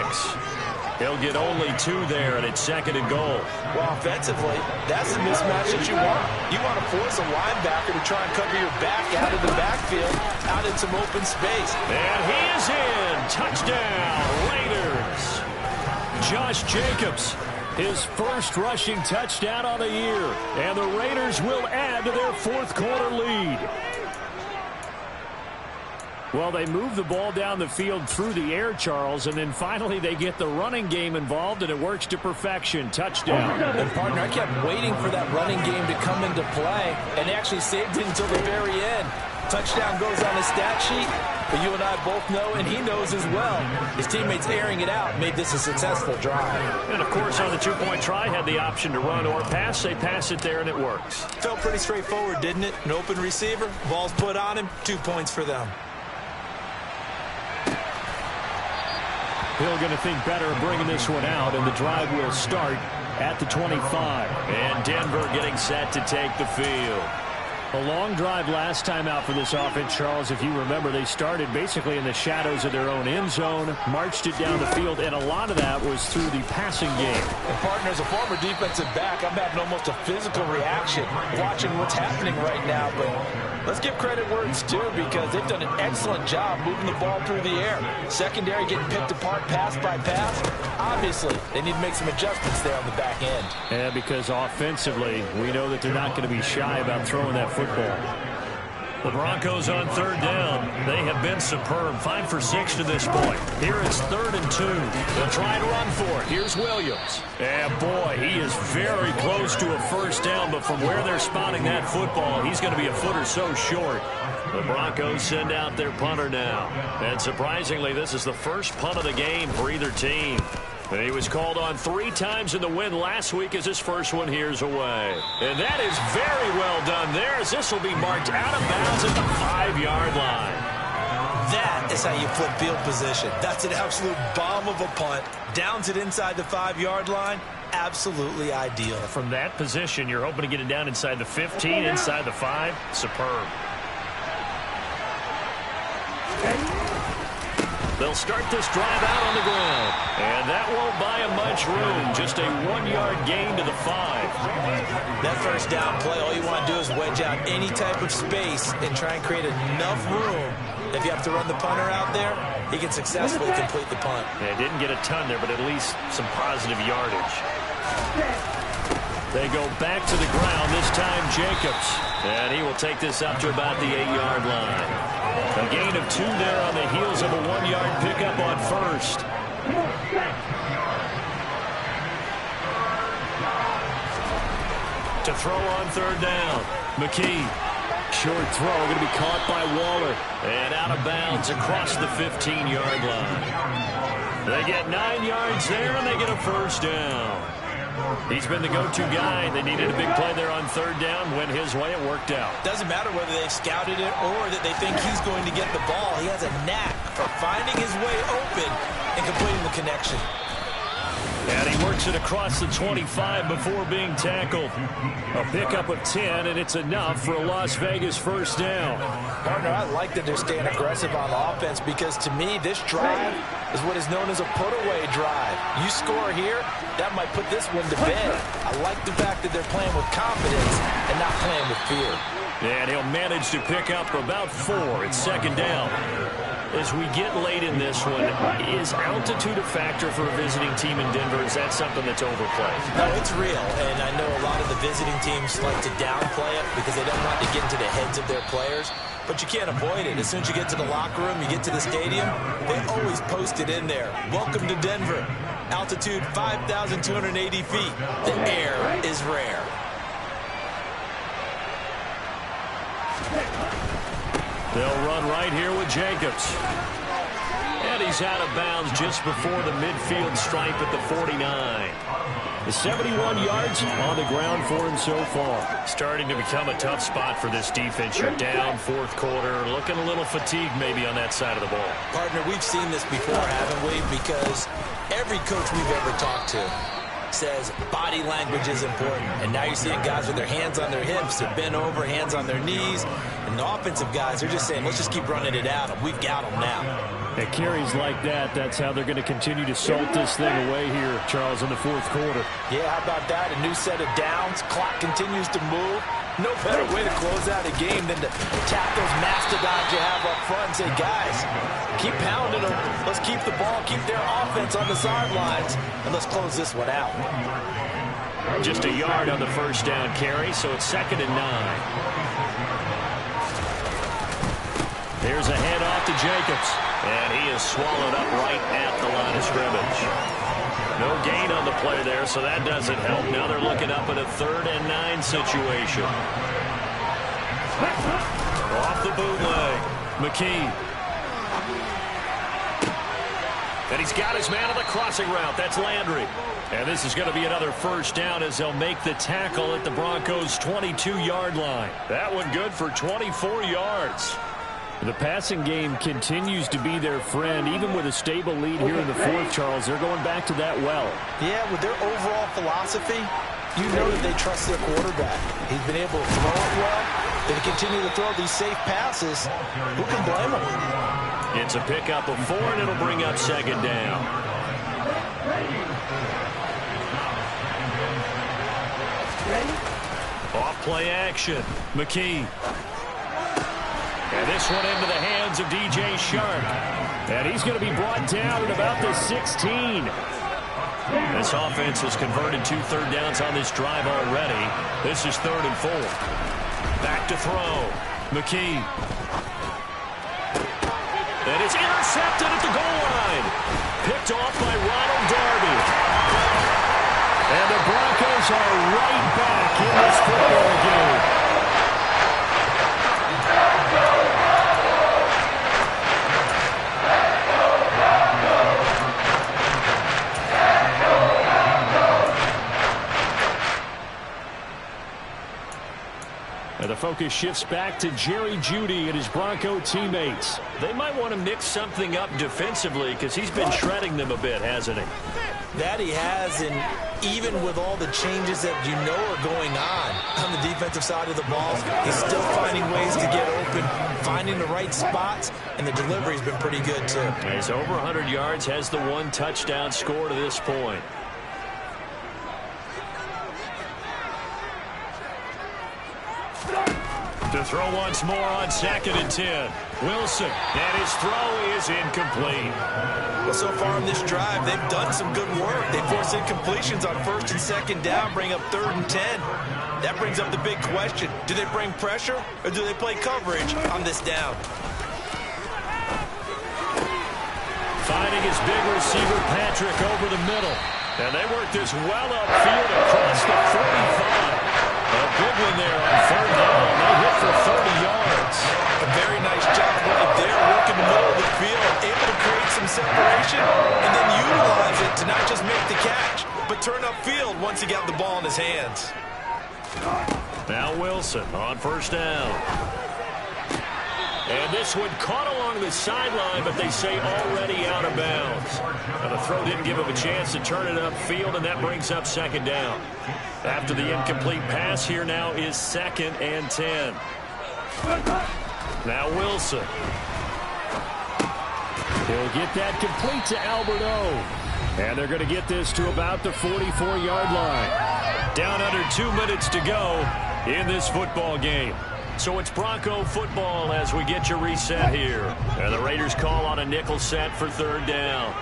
He'll get only 2 there, and it's 2nd and goal. Well, offensively, that's the mismatch that you want. You want to force a linebacker to try and cover your back out of the backfield, out in some open space. And he is in. Touchdown, Raiders. Josh Jacobs, his 1st rushing touchdown on the year. And the Raiders will add to their 4th quarter lead. Well, they move the ball down the field through the air, Charles, and then finally they get the running game involved, and it works to perfection. Touchdown. And, partner, I kept waiting for that running game to come into play, and they actually saved it until the very end. Touchdown goes on the stat sheet, but you and I both know, and he knows as well, his teammates airing it out made this a successful drive. And, of course, on the 2-point try, had the option to run or pass. They pass it there, and it works. Felt pretty straightforward, didn't it? An open receiver, ball's put on him, 2 points for them. Hill going to think better of bringing this one out, and the drive will start at the 25. And Denver getting set to take the field. A long drive last time out for this offense, Charles. If you remember, they started basically in the shadows of their own end zone, marched it down the field, and a lot of that was through the passing game. And partner, as a former defensive back, I'm having almost a physical reaction watching what's happening right now. But let's give credit where it's due, because they've done an excellent job moving the ball through the air. Secondary getting picked apart pass by pass. Obviously, they need to make some adjustments there on the back end. And because offensively, we know that they're not going to be shy about throwing that football. The Broncos on third down. They have been superb. 5 for 6 to this point. Here it's 3rd and 2. They'll try to run for it. Here's Williams. And boy, he is very close to a first down, but from where they're spotting that football, he's going to be a foot or so short. The Broncos send out their punter now. And surprisingly, this is the first punt of the game for either team. He was called on 3 times in the win last week as his first one here's away. And that is very well done there, as this will be marked out of bounds at the 5-yard line. That is how you flip field position. That's an absolute bomb of a punt. Downs it inside the 5-yard line. Absolutely ideal. From that position, you're hoping to get it down inside the 15, inside the 5. Superb. They'll start this drive out on the ground. And that won't buy them much room. Just a 1-yard gain to the 5. That first down play, all you want to do is wedge out any type of space and try and create enough room. If you have to run the punter out there, he can successfully complete the punt. They didn't get a ton there, but at least some positive yardage. They go back to the ground, this time Jacobs. And he will take this up to about the 8-yard line. A gain of 2 there on the heels of a 1-yard pickup on first. To throw on third down, McKee. Short throw, going to be caught by Waller. And out of bounds across the 15-yard line. They get 9 yards there, and they get a first down. He's been the go-to guy. They needed a big play there on third down. Went his way. It worked out. Doesn't matter whether they've scouted it or that they think he's going to get the ball. He has a knack for finding his way open and completing the connection. And he works it across the 25 before being tackled. A pickup of 10, and it's enough for a Las Vegas first down. Partner, I like that they're staying aggressive on offense, because to me, this drive is what is known as a put-away drive. You score here, that might put this one to bed. I like the fact that they're playing with confidence and not playing with fear. And he'll manage to pick up about 4. It's second down. As we get late in this one, is altitude a factor for a visiting team in Denver? Is that something that's overplayed? No, it's real, and I know a lot of the visiting teams like to downplay it because they don't want to get into the heads of their players, but you can't avoid it. As soon as you get to the locker room, you get to the stadium, they always post it in there. Welcome to Denver. Altitude 5,280 feet. The air is rare. They'll run right here with Jacobs. And he's out of bounds just before the midfield stripe at the 49. The 71 yards on the ground for him so far. Starting to become a tough spot for this defense. You're down fourth quarter, looking a little fatigued maybe on that side of the ball. Partner, we've seen this before, haven't we? Because every coach we've ever talked to says body language is important. And now you're seeing guys with their hands on their hips, they're bent over, hands on their knees. And the offensive guys are just saying, let's just keep running it at them. We've got them now. At carries like that, that's how they're going to continue to salt this thing away here, Charles, in the fourth quarter. Yeah, how about that? A new set of downs. Clock continues to move. No better way to close out a game than to tap those mastodons you have up front and say, guys, keep pounding them. Let's keep the ball, keep their offense on the sidelines, and let's close this one out. Just a yard on the first down carry, so it's 2nd and 9. Here's a handoff to Jacobs. And he is swallowed up right at the line of scrimmage. No gain on the play there, so that doesn't help. Now they're looking up at a 3rd and 9 situation. Off the bootleg. McKee. And he's got his man on the crossing route. That's Landry. And this is going to be another first down as they'll make the tackle at the Broncos' 22-yard line. That one good for 24 yards. The passing game continues to be their friend. Even with a stable lead here in the fourth, Charles, they're going back to that well. Yeah, with their overall philosophy, you know that they trust their quarterback. He's been able to throw it well. They continue to throw these safe passes. Who can blame them? It's a pickup of 4, and it'll bring up second down. Off play action. McKee. And this one into the hands of DJ Shark. And he's going to be brought down at about the 16. This offense has converted 2 third downs on this drive already. This is 3rd and 4. Back to throw. McKee. And it's intercepted at the goal line. Picked off by Ronald Darby. And the Broncos are right back in this football game. And the focus shifts back to Jerry Jeudy and his Bronco teammates. They might want to mix something up defensively because he's been shredding them a bit, hasn't he? That he has, and even with all the changes that you know are going on the defensive side of the ball, he's still finding ways to get open, finding the right spots, and the delivery's been pretty good too. He's over 100 yards, has the 1 touchdown score to this point. To throw once more on 2nd and 10. Wilson, and his throw is incomplete. Well, so far in this drive, they've done some good work. They forced incompletions on 1st and 2nd down, bring up 3rd and 10. That brings up the big question. Do they bring pressure, or do they play coverage on this down? Finding his big receiver, Patrick, over the middle. And they work this well upfield across the 45. A big one there on 3rd down. They hit for 30 yards. A very nice job right there, working the middle of the field, able to create some separation, and then utilize it to not just make the catch, but turn upfield once he got the ball in his hands. Now Wilson on 1st down. And this one caught along the sideline, but they say already out of bounds. And the throw didn't give him a chance to turn it upfield, and that brings up 2nd down. After the incomplete pass, here now is 2nd and 10. Now Wilson. He'll get that complete to Albert O. And they're going to get this to about the 44-yard line. Down under 2 minutes to go in this football game. So it's Bronco football as we get your reset here. And the Raiders call on a nickel set for 3rd down.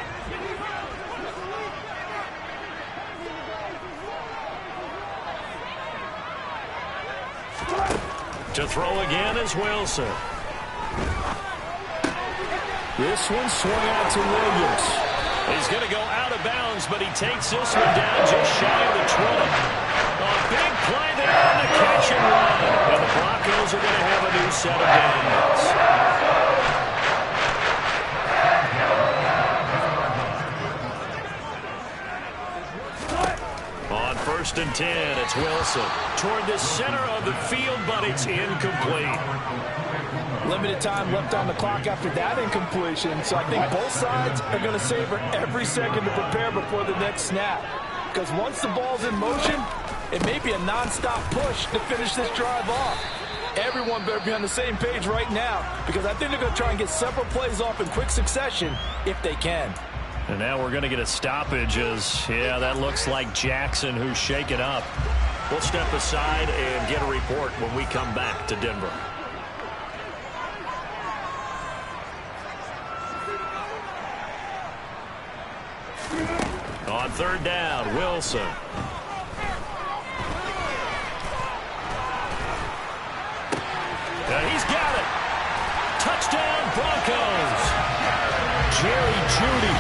To throw again is Wilson. This one swung out to Williams. He's going to go out of bounds, but he takes this one down just shy of the 20. A big play there on the catch and run. And the Broncos are going to have a new set of downs. On 1st and 10, it's Wilson. Toward the center of the field, but it's incomplete. Limited time left on the clock after that incompletion, so I think both sides are going to savor every second to prepare before the next snap. Because once the ball's in motion, it may be a non-stop push to finish this drive off. Everyone better be on the same page right now, because I think they're going to try and get several plays off in quick succession if they can. And now we're going to get a stoppage as, yeah, that looks like Jackson who's shaken up. We'll step aside and get a report when we come back to Denver. On 3rd down, Wilson. And he's got it. Touchdown, Broncos. Jerry Jeudy,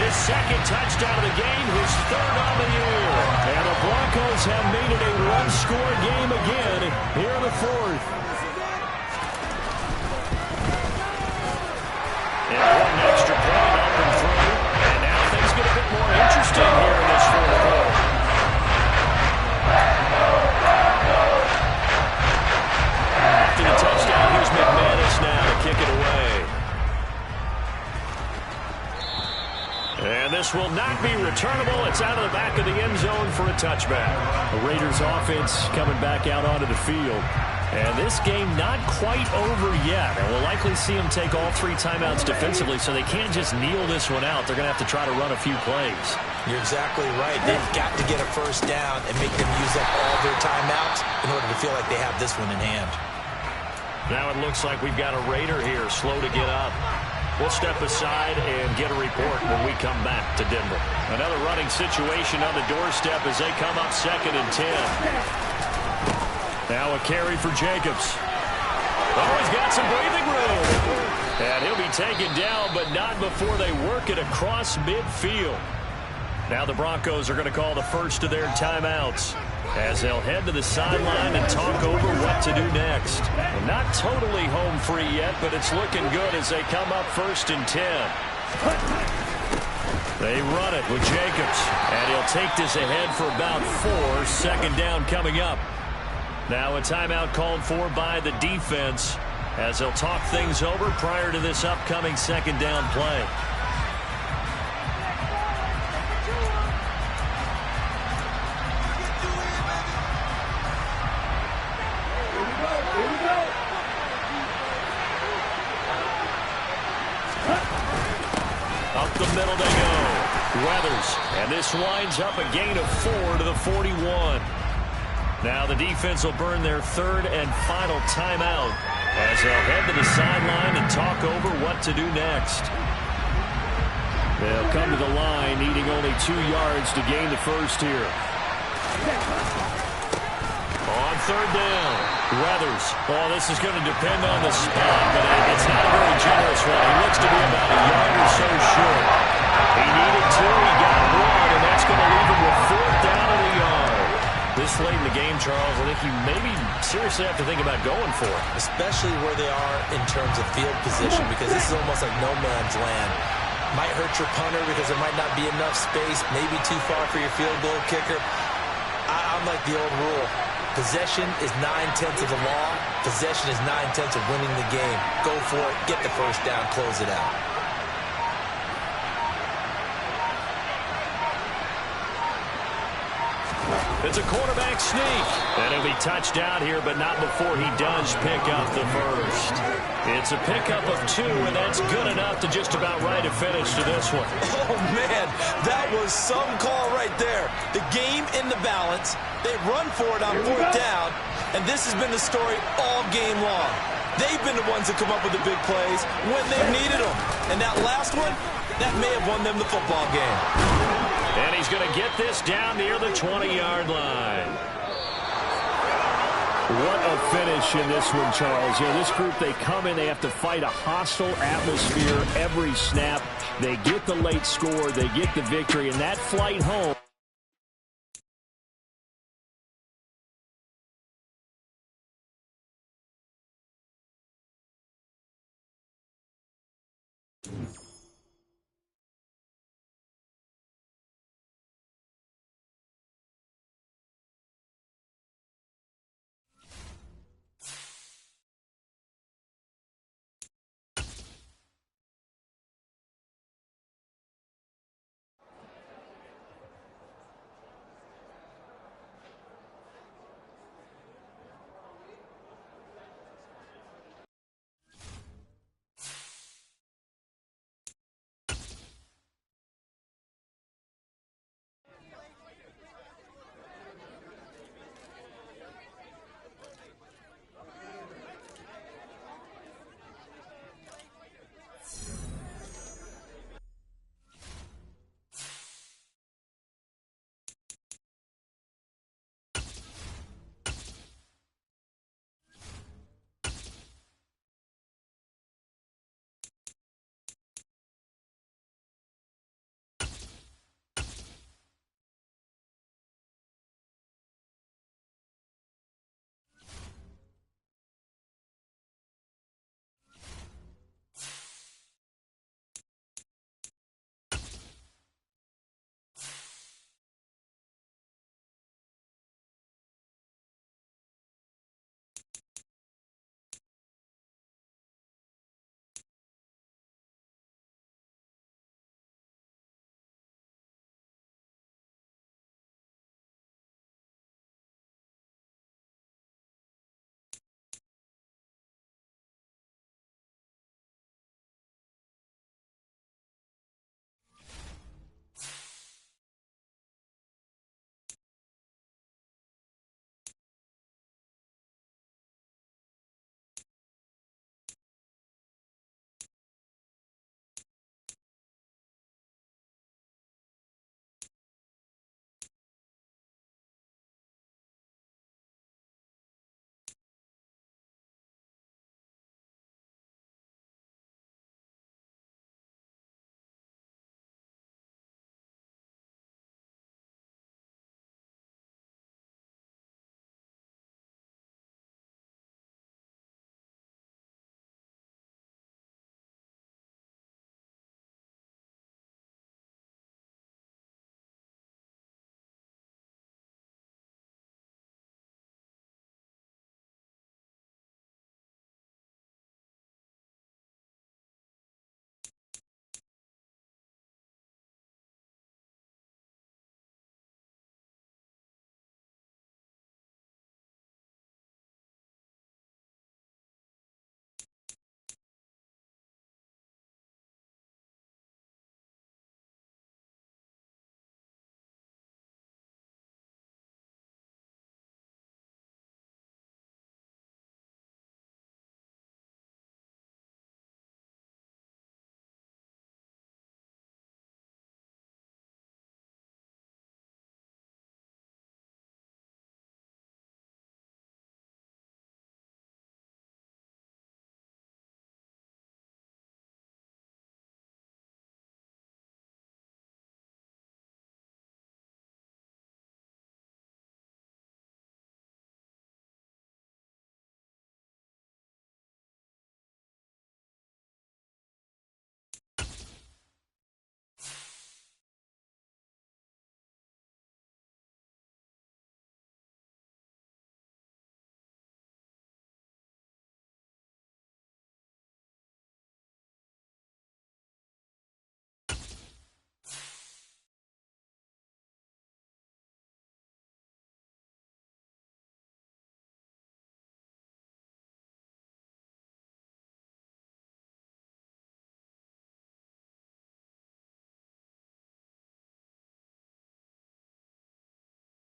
his 2nd touchdown of the game, his 3rd on the year. And the Broncos have made it a one-score game again here in the 4th. And one extra point up and through. And now things get a bit more interesting here in this 4th quarter. After the touchdown, here's McManus now to kick it away. this will not be returnable. It's out of the back of the end zone for a touchback. The Raiders offense coming back out onto the field. And this game not quite over yet. And we'll likely see them take all 3 timeouts defensively, so they can't just kneel this one out. They're going to have to try to run a few plays. You're exactly right. They've got to get a first down and make them use up all their timeouts in order to feel like they have this one in hand. Now it looks like we've got a Raider here, slow to get up. We'll step aside and get a report when we come back to Denver. Another running situation on the doorstep as they come up 2nd and 10. Now a carry for Jacobs. Oh, he's got some breathing room. And he'll be taken down, but not before they work it across midfield. Now the Broncos are going to call the first of their timeouts as they'll head to the sideline and talk over what to do next. Well, not totally home free yet, but it's looking good as they come up 1st and 10. They run it with Jacobs, and he'll take this ahead for about 4. 2nd down coming up. Now a timeout called for by the defense as they'll talk things over prior to this upcoming 2nd down play. Up the middle they go. Weathers, and this winds up a gain of 4 to the 41. Now the defense will burn their 3rd and final timeout as they'll head to the sideline and talk over what to do next. They'll come to the line needing only 2 yards to gain the first here. On 3rd down, Weathers. Oh, this is going to depend on the spot, but it's not a very generous one. He looks to be about a yard or so short. He needed 2, he got 1, and that's going to leave him with 4th down and a yard. This late in the game, Charles, I think you maybe seriously have to think about going for it. Especially where they are in terms of field position, because this is almost like no man's land. Might hurt your punter because there might not be enough space, maybe too far for your field goal kicker. I'm like the old rule. Possession is 9/10 of the law. Possession is 9/10 of winning the game. Go for it, get the first down, close it out. It's a quarterback sneak. And he'll be touched out here, but not before he does pick up the first. It's a pickup of 2, and that's good enough to just about right a finish to this one. Oh, man, that was some call right there. The game in the balance. They run for it on 4th down, and this has been the story all game long. They've been the ones that come up with the big plays when they've needed them. And that last one, that may have won them the football game. And he's going to get this down near the 20-yard line. What a finish in this one, Charles. You know, this group, they come in, they have to fight a hostile atmosphere every snap. They get the late score, they get the victory, and that flight home